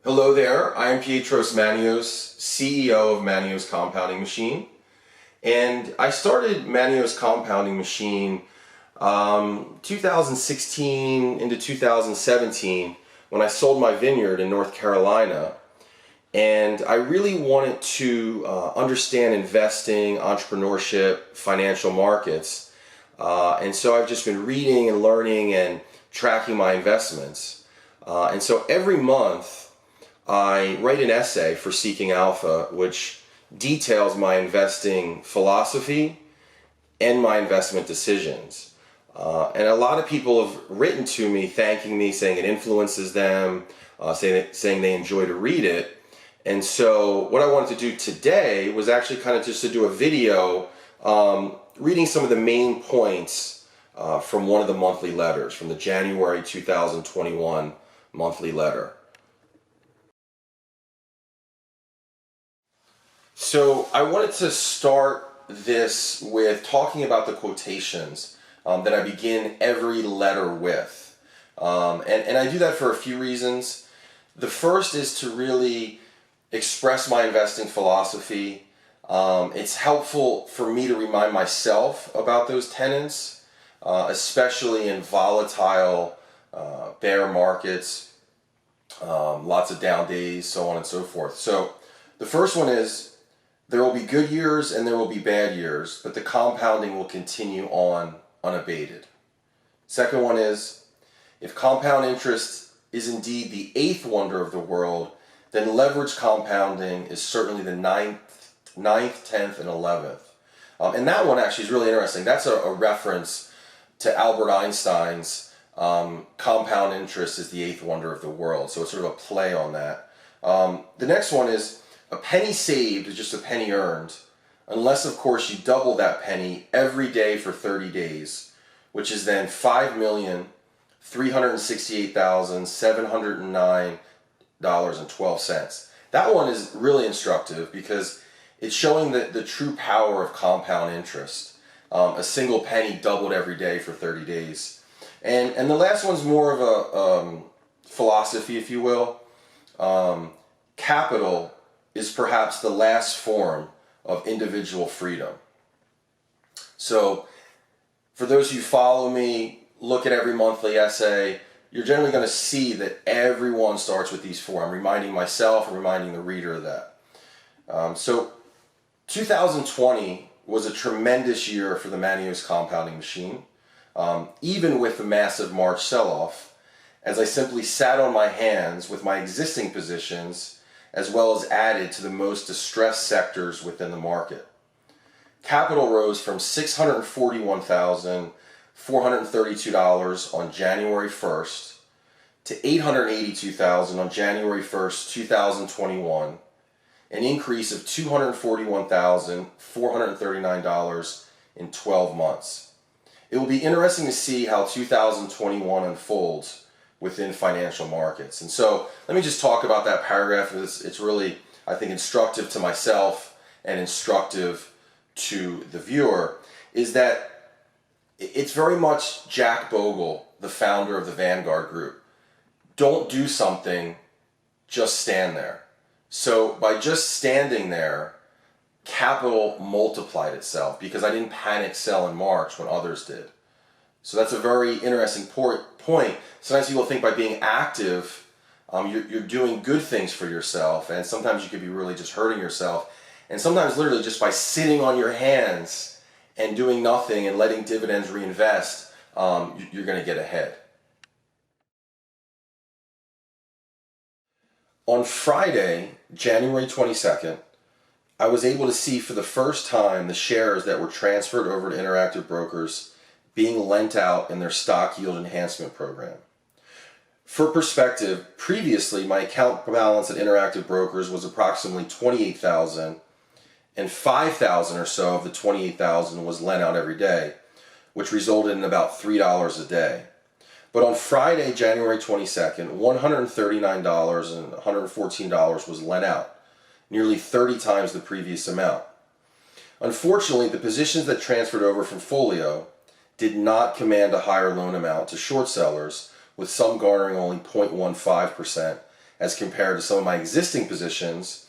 Hello there, I am Pietros Maneos, CEO of Maneos Compounding Machine. And I started Maneos Compounding Machine 2016 into 2017 when I sold my vineyard in North Carolina. And I really wanted to understand investing, entrepreneurship, financial markets. And so I've just been reading and learning and tracking my investments. And so every month, I write an essay for Seeking Alpha, which details my investing philosophy and my investment decisions. And a lot of people have written to me thanking me, saying it influences them, saying they enjoy to read it. And so what I wanted to do today was actually kind of just to do a video reading some of the main points from one of the monthly letters, from the January 2021 monthly letter. So I wanted to start this with talking about the quotations that I begin every letter with. And I do that for a few reasons. The first is to really express my investing philosophy. It's helpful for me to remind myself about those tenets, especially in volatile bear markets, lots of down days, so on and so forth. So the first one is, there will be good years and there will be bad years, but the compounding will continue on unabated. Second one is, if compound interest is indeed the eighth wonder of the world, then leverage compounding is certainly the ninth, 10th, and 11th. And that one actually is really interesting. That's a reference to Albert Einstein's compound interest is the eighth wonder of the world. So it's sort of a play on that. The next one is, a penny saved is just a penny earned, unless of course you double that penny every day for 30 days, which is then $5,368,709.12. That one is really instructive because it's showing the true power of compound interest. A single penny doubled every day for 30 days. And the last one's more of a philosophy, if you will. Capital is perhaps the last form of individual freedom. So for those of you who follow me, look at every monthly essay, you're generally going to see that everyone starts with these four. I'm reminding myself and reminding the reader of that. So 2020 was a tremendous year for the Maneos Compounding Machine, even with the massive March sell-off, as I simply sat on my hands with my existing positions as well as added to the most distressed sectors within the market. Capital rose from $641,432 on January 1st to $882,000 on January 1st, 2021, an increase of $241,439 in 12 months. It will be interesting to see how 2021 unfolds within financial markets. And so let me just talk about that paragraph. It's really, I think, instructive to myself and instructive to the viewer, is that it's very much Jack Bogle, the founder of the Vanguard Group. Don't do something, just stand there. So by just standing there, capital multiplied itself because I didn't panic sell in March when others did. So that's a very interesting point. Sometimes people think by being active, you're doing good things for yourself, and sometimes you could be really just hurting yourself. And sometimes literally just by sitting on your hands and doing nothing and letting dividends reinvest, you're going to get ahead. On Friday, January 22nd, I was able to see for the first time the shares that were transferred over to Interactive Brokers being lent out in their stock yield enhancement program. For perspective, previously my account balance at Interactive Brokers was approximately $28,000, and $5,000 or so of the $28,000 was lent out every day, which resulted in about $3 a day. But on Friday, January 22nd, $139 and $114 was lent out, nearly 30 times the previous amount. Unfortunately, the positions that transferred over from Folio did not command a higher loan amount to short sellers, with some garnering only 0.15% as compared to some of my existing positions,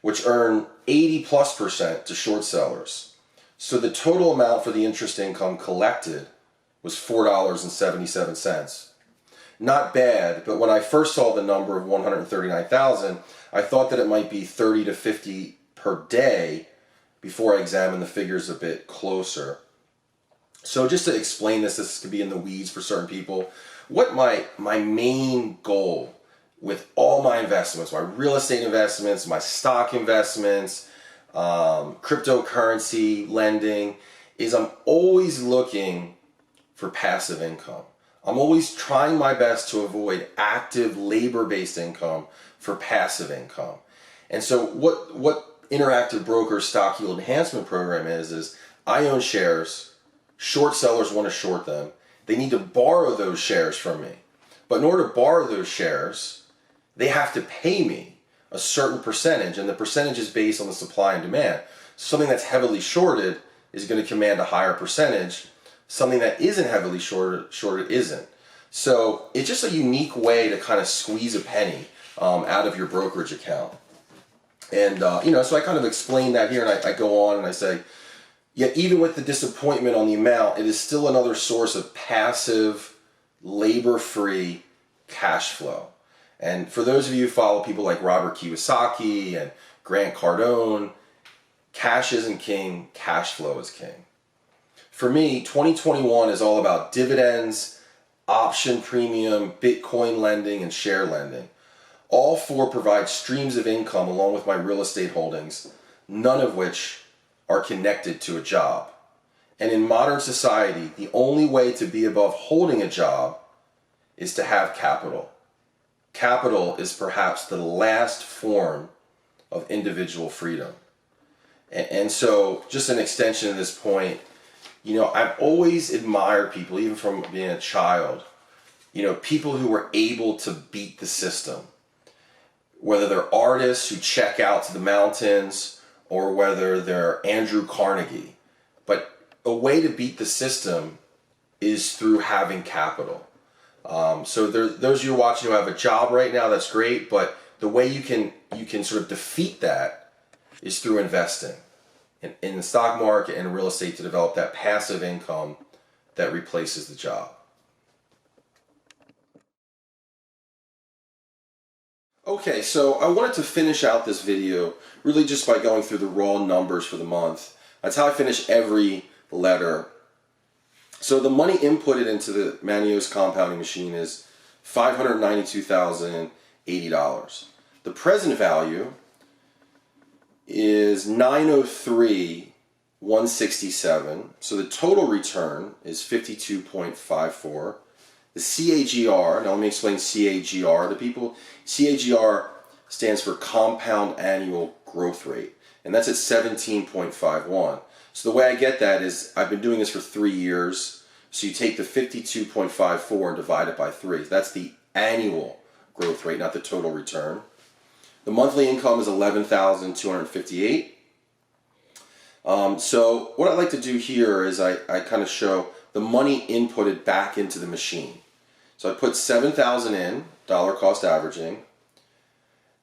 which earn 80+% to short sellers. So the total amount for the interest income collected was $4.77. Not bad, but when I first saw the number of 139,000, I thought that it might be 30 to 50 per day before I examined the figures a bit closer. So just to explain this could be in the weeds for certain people. What my main goal with all my investments, my real estate investments, my stock investments, cryptocurrency lending, is I'm always looking for passive income. I'm always trying my best to avoid active labor-based income for passive income. And so what Interactive Broker's stock yield enhancement program is I own shares, short sellers want to short them. They need to borrow those shares from me. But in order to borrow those shares, they have to pay me a certain percentage, and the percentage is based on the supply and demand. Something that's heavily shorted is going to command a higher percentage. Something that isn't heavily shorted isn't. So it's just a unique way to kind of squeeze a penny out of your brokerage account. And so I kind of explain that here, and I go on and I say, yet even with the disappointment on the amount, it is still another source of passive, labor-free cash flow. And for those of you who follow people like Robert Kiyosaki and Grant Cardone, cash isn't king, cash flow is king. For me, 2021 is all about dividends, option premium, Bitcoin lending, and share lending. All four provide streams of income along with my real estate holdings, none of which are connected to a job. And in modern society, the only way to be above holding a job is to have capital. Capital is perhaps the last form of individual freedom. And so, just an extension of this point, I've always admired people, even from being a child, people who were able to beat the system. Whether they're artists who check out to the mountains or whether they're Andrew Carnegie. But a way to beat the system is through having capital. So those of you watching who have a job right now, that's great, but the way you can sort of defeat that is through investing in the stock market and real estate to develop that passive income that replaces the job. Okay, so I wanted to finish out this video really just by going through the raw numbers for the month. That's how I finish every letter. So the money inputted into the Maneos compounding machine is $592,080. The present value is $903,167. So the total return is 52.54. The CAGR, now let me explain CAGR to people. CAGR stands for compound annual growth rate, and that's at 17.51. So the way I get that is I've been doing this for 3 years. So you take the 52.54 and divide it by 3. That's the annual growth rate, not the total return. The monthly income is $11,258. So what I'd like to do here is I kind of show the money inputted back into the machine. So I put $7,000 in, dollar cost averaging.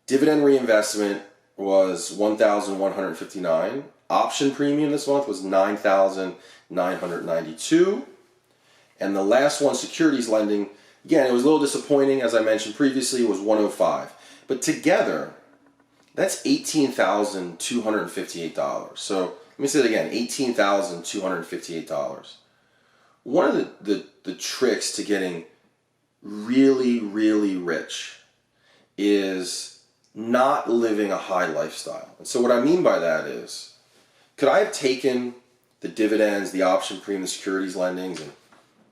Dividend reinvestment was $1,159. Option premium this month was $9,992. And the last one, securities lending, again, it was a little disappointing, as I mentioned previously, was $105. But together, that's $18,258. So let me say it again, $18,258. One of the tricks to getting really, really rich is not living a high lifestyle. And so what I mean by that is, could I have taken the dividends, the option premium, the securities lendings, and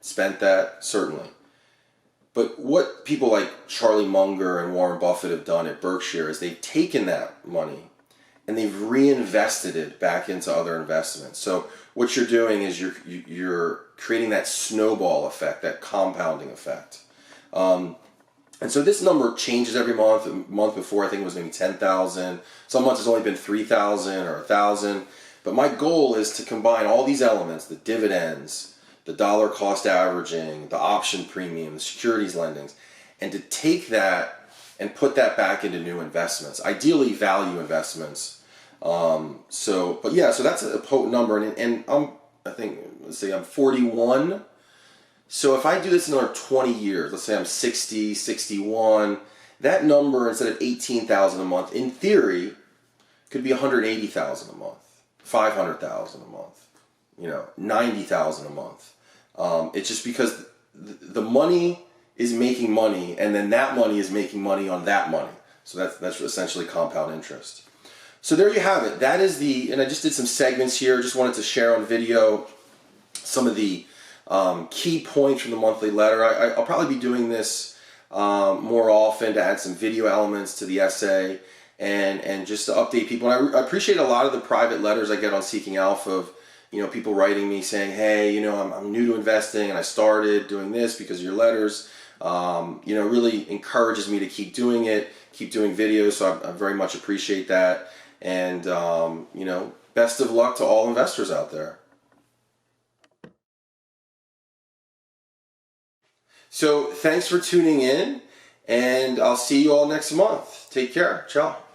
spent that? Certainly. But what people like Charlie Munger and Warren Buffett have done at Berkshire is they've taken that money and they've reinvested it back into other investments. So what you're doing is you're creating that snowball effect, that compounding effect. And so this number changes every month. The month before, I think it was maybe 10,000. Some months it's only been 3,000 or 1,000. But my goal is to combine all these elements, the dividends, the dollar cost averaging, the option premium, the securities lendings, and to take that and put that back into new investments, ideally value investments. But yeah, so that's a potent number, and I think, let's say I'm 41. So if I do this another 20 years, let's say I'm 60, 61, that number, instead of 18,000 a month, in theory, could be 180,000 a month, 500,000 a month, 90,000 a month. It's just because the money is making money, and then that money is making money on that money. So that's essentially compound interest. So there you have it. That is and I just did some segments here. Just wanted to share on video some of the key points from the monthly letter. I'll probably be doing this more often to add some video elements to the essay and just to update people. And I appreciate a lot of the private letters I get on Seeking Alpha of people writing me saying, hey, I'm new to investing and I started doing this because of your letters. Really encourages me to keep doing it, keep doing videos. So I very much appreciate that. And, best of luck to all investors out there. So thanks for tuning in, and I'll see you all next month. Take care. Ciao.